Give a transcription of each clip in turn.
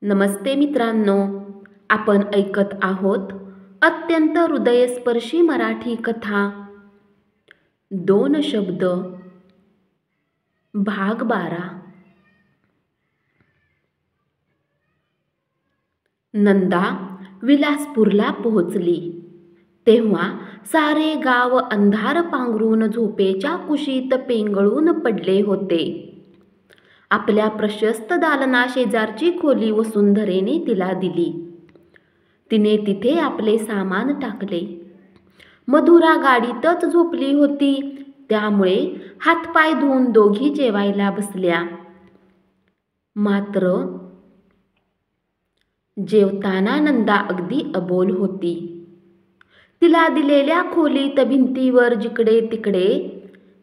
नमस्ते मित्रांनो, आपण ऐकत आहोत अत्यंत हृदयस्पर्शी मराठी कथा दोन शब्द भाग 12। नंदा विलासपूरला पोहोचली तेव्हा सारे गाव अंधार पांघरून झोपेच्या कुशीत पेंगळून पडले होते। आपल्या प्रशस्त दालनाशेजारची खोली वसुंधरेने तिला दिली। तिने तिथे आपले सामान टाकले। मधुरा गाडीतच झोपली होती, त्यामुळे हातपाय धुवून दोघी जेवायला बसल्या। मात्र जेवताना नंदा अगदी अबोल होती। तिला दिलेल्या खोलीत भिंतीवर जिकडे तिकडे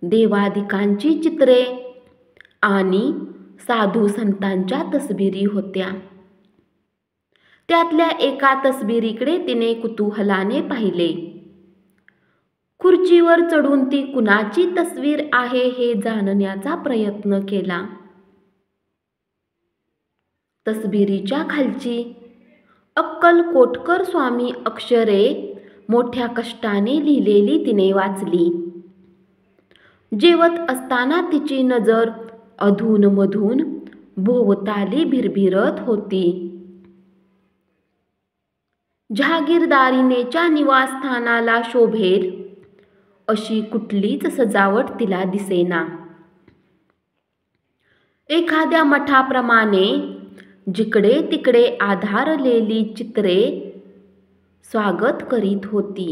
देवादिकांची चित्रे आणि साधू संतांच्या तसबिरी होत्या। त्यातल्या एका तसबिरीकडे तिने कुतूहलाने पाहिले। खुर्चीवर चढून ती कुणाची तस्वीर आहे हे जाणण्याचा प्रयत्न केला। तसबिरीच्या खालची अक्कलकोटकर स्वामी अक्षरे मोठ्या कष्टाने लिहिलेली तिने वाचली। जेवत असताना तिची नजर अधूनमधून भोवताली भिरभिरत होती। जहागीरदारीनेच्या निवासस्थानाला शोभेल अशी कुठलीच सजावट तिला दिसेना। एखाद्या मठाप्रमाणे जिकडे तिकडे आधारलेली चित्रे स्वागत करीत होती।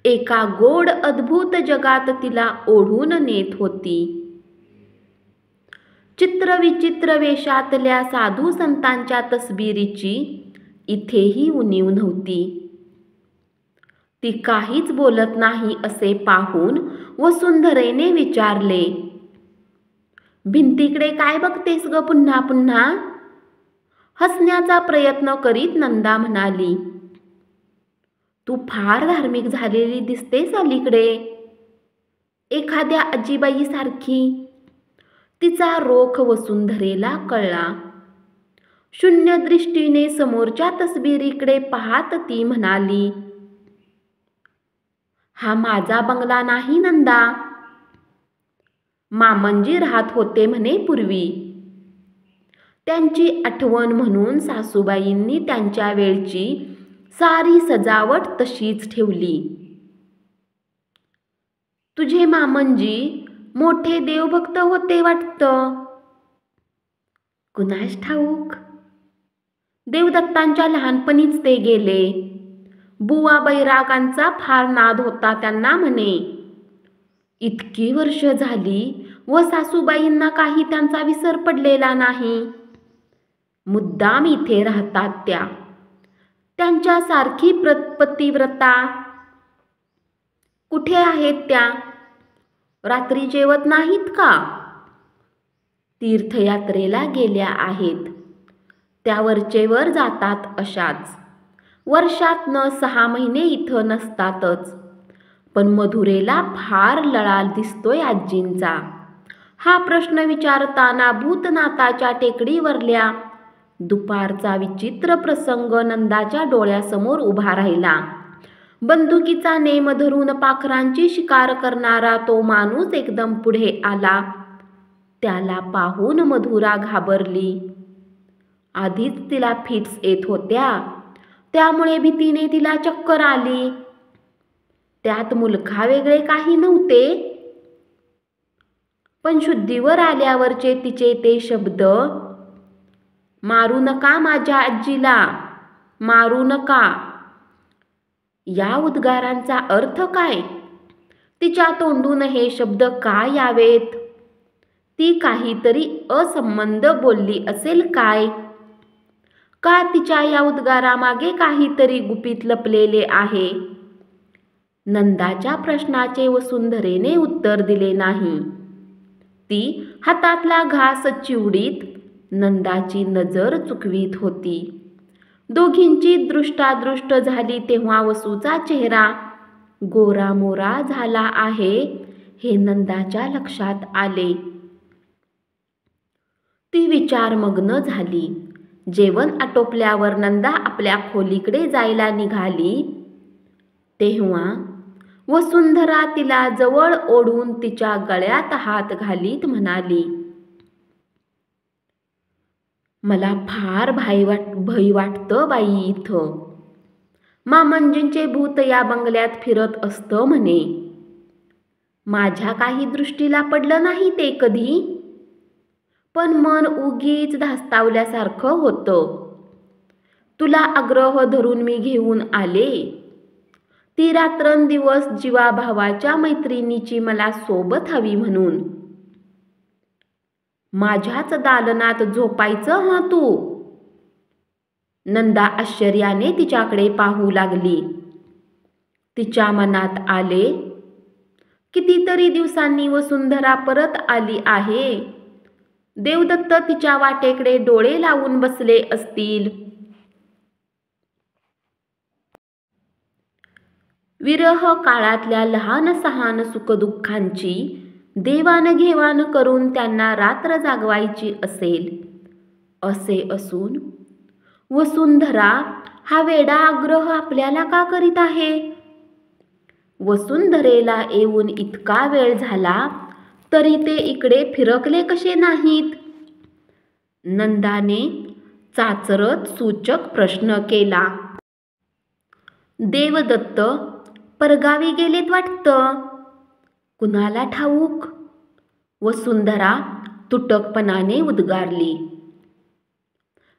एका गोड अद्भुत जगात तिला ओढून नेत होती। चित्रविचित्र वेशातल्या साधू संतांच्या तसबिरीची इथेही उणीव नव्हती। ती काहीच बोलत नाही असे पाहून वसुंधरेने विचारले, भिंतीकडे काय बघतेस ग पुन्हा पुन्हा? हसण्याचा प्रयत्न करीत नंदा म्हणाली, तू फार धार्मिक झालेली दिसतेस अलीकडे, एखाद्या आजीबाईसारखी। तिचा रोख वसुंधरेला कळला। शून्य दृष्टीने समोरच्या तसबिरीकडे पाहत ती म्हणाली, हा माझा बंगला नाही नंदा, मामंजी राहत होते म्हणे पूर्वी। त्यांची आठवण म्हणून सासूबाईंनी त्यांच्या वेळची सारी सजावट तशीच ठेवली। तुझे मामंजी मोठे देवभक्त होते वाटतं। कुणास ठाऊक, देवदत्तांच्या लहानपणीच ते गेले। बुवा बैरागांचा फार नाद होता त्यांना म्हणे। इतकी वर्ष झाली व सासूबाईंना काही त्यांचा विसर पडलेला नाही। मुद्दाम इथे राहतात त्या। त्यांच्यासारखी पतिव्रता कुठे आहेत त्या? रात्री जेवत नाहीत का? तीर्थयात्रेला गेल्या आहेत, त्या वरचेवर जातात अशाच। वर्षातनं 6 महिने इथं नसतातच। पण मधुरेला फार लळा दिसतोय आजींचा। हा प्रश्न विचारताना भूतनाथाच्या टेकडीवरल्या दुपारचा विचित्र प्रसंग नंदाच्या डोळ्यासमोर उभा राहिला। बंदुकीचा नेम धरून पाखरांची शिकार करणारा तो माणूस एकदम पुढे आला। त्याला पाहून मधुरा घाबरली। आधीच तिला फिट्स येत होत्या, त्यामुळे भीतीने तिला चक्कर आली। त्यात मुलखावेगळे काही नव्हते, पण शुद्धीवर आल्यावरचे तिचे ते शब्द, मारू नका माझ्या आजीला, मारू नका, या उद्गारांचा अर्थ काय? तिच्या तोंडून हे शब्द का यावेत? ती काहीतरी असंबद्ध बोलली असेल काय? का तिच्या या उद्गारामागे काहीतरी गुपित लपलेले आहे? नंदाच्या प्रश्नाचे वसुंधरेने उत्तर दिले नाही। ती हातातला घास चिवडीत नंदाची नजर चुकवीत होती। दोघींची दृष्टादृष्ट झाली तेव्हा वसूचा चेहरा गोरामोरा झाला आहे हे नंदाच्या लक्षात आले। ती विचारमग्न झाली। जेवण आटोपल्यावर नंदा आपल्या खोलीकडे जायला निघाली तेव्हा वसुंधरा तिला जवळ ओढून तिच्या गळ्यात हात घालीत म्हणाली, मला फार भय वाटतं बाई इथं. मामंजींचे भूत या बंगल्यात फिरत असतं म्हणे. माझ्या काही दृष्टीला पडलं नाही ते कधी, पण मन उगीच धास्तावल्यासारखं होतं. तुला आग्रह धरून मी घेऊन आले. ती रात्रंदिवस जीवाभावाच्या मैत्रिणीची मला सोबत हवी म्हणून. माझ्याच दालनात झोपायचं हा तू? नंदा आश्चर्याने तिच्याकडे पाहू लागली. तिच्या मनात आले, कितीतरी दिवसांनी वसुंधरा परत आली आहे. देवदत्त तिच्या वाटेकडे डोळे लावून बसले असतील. विरह काळातल्या लहान सहान सुखदुःखांची देवाणघेवाण करून त्यांना रात्र जागवायची असेल. असे असून वसुंधरा हा वेडा आग्रह आपल्याला का करीत आहे? वसुंधरेला येऊन इतका वेळ झाला तरी ते इकडे फिरकले कसे नाहीत? नंदाने चाचरत सूचक प्रश्न केला. देवदत्त परगावी गेलेत वाटतं. कुणाला ठाऊक? वसुंधरा तुटकपणाने उद्गारली.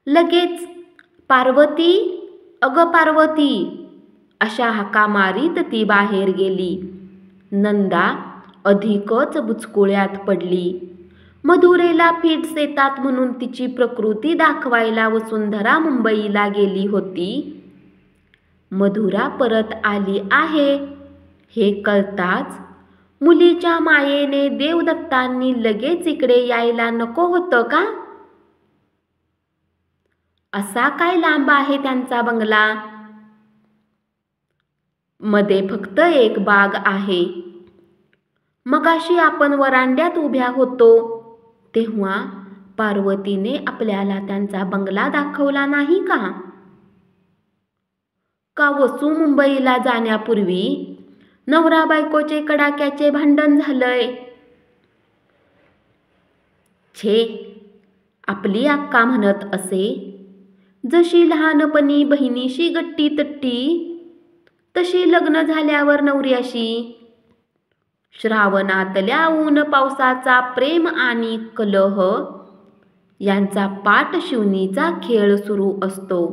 लगेच पार्वती, अगं पार्वती अशा हाका मारीत ती बाहेर गेली. नंदा अधिकच बुचकुळ्यात पडली. मधुरेला फिट्स येतात म्हणून तिची प्रकृती दाखवायला वसुंधरा मुंबईला गेली होती. मधुरा परत आली आहे हे कळताच मुलीच्या मायेने देवदत्तांनी लगेच इकडे यायला नको होतं का? असा काय लांब आहे त्यांचा बंगला? मध्ये फक्त एक बाग आहे. मगाशी आपण वरांड्यात उभ्या होतो तेव्हा पार्वतीने आपल्याला त्यांचा बंगला दाखवला नाही का? का वसू मुंबईला जाण्यापूर्वी नवरा बायकोचे कडाक्याचे भांडण झालंय? छे, आपली अक्का म्हणत असे, जशी लहानपणी बहिणीशी गट्टी तट्टी तशी लग्न झाल्यावर नवऱ्याशी. श्रावणातल्या ऊन पावसाचा प्रेम आणि कलह यांचा पाठशिवणीचा खेळ सुरू असतो.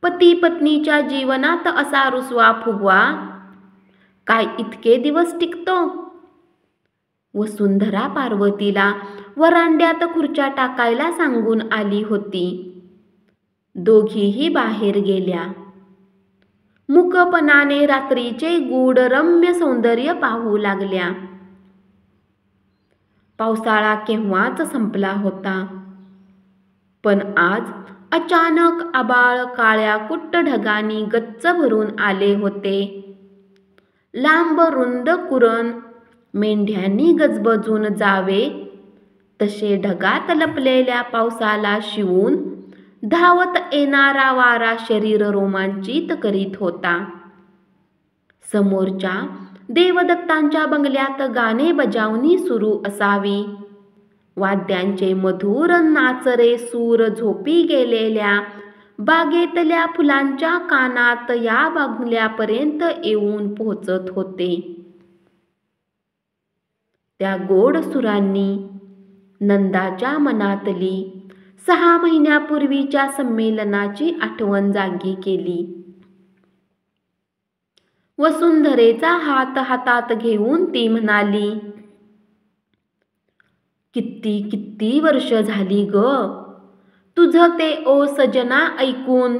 पती पत्नीच्या जीवनात असा रुसवा फुगवा काय इतके दिवस टिकतो? वसुंधरा पार्वतीला वरांड्यात खुर्च्या टाकायला सांगून आली होती. दोघीही बाहेर गेल्या. मुकपणाने रात्रीचे गूढ रम्य सौंदर्य पाहू लागल्या. पावसाळा केव्हाच संपला होता, पण आज अचानक आभाळ काळ्या कुट्ट ढगांनी गच्च भरून आले होते. लांब रुंद कुरण मेंढ्यांनी गजबजून जावे तसे ढगात लपलेल्या पावसाला शिवून धावत येणारा वारा शरीर रोमांचित करीत होता. समोरच्या देवदत्तांच्या बंगल्यात गाणे बजावणी सुरू असावी. वाद्यांचे मधुर नाचरे सूर झोपी गेलेल्या बागेतल्या फुलांच्या कानात या बंगल्यापर्यंत येऊन पोहोचत होते. त्या गोड सुरांनी नंदाच्या मनातली 6 महिन्यापूर्वीच्या संमेलनाची आठवण जागी केली. वसुंधरेचा हात हातात घेऊन ती म्हणाली, किती वर्ष झाली ग तुझं ते ओ सजना ऐकून.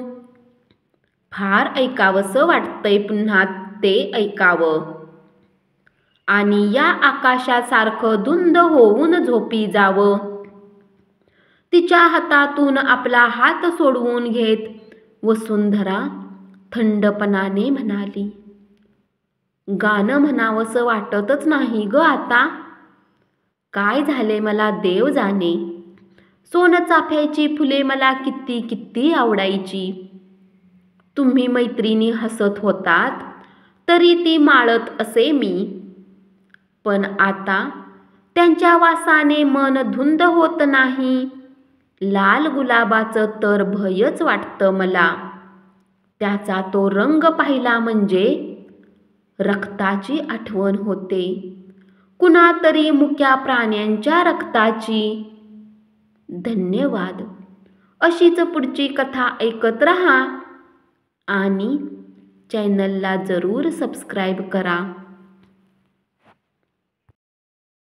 फार ऐकावंसं वाटतंय पुन्हा ते ऐकावं आणि या आकाशासारखं धुंद होऊन झोपी जावं. तिच्या हातातून आपला हात सोडवून घेत वसुंधरा थंडपणाने म्हणाली, गाणं म्हणावंसं वाटतच नाही ग आता. काय झाले मला देव जाणे. सोनचाफ्याची फुले मला किती किती आवडायची. तुम्ही मैत्रिणी हसत होतात तरी ती माळत असे मी. पण आता त्यांच्या वासाने मन धुंद होत नाही. लाल गुलाबाचं तर भयच वाटतं मला. त्याचा तो रंग पाहिला म्हणजे रक्ताची आठवण होते, कुणातरी मुक्या प्राण्यांच्या रक्ताची. धन्यवाद. अशीच पुढची कथा ऐकत रहा आणि चॅनलला जरूर सबस्क्राईब करा.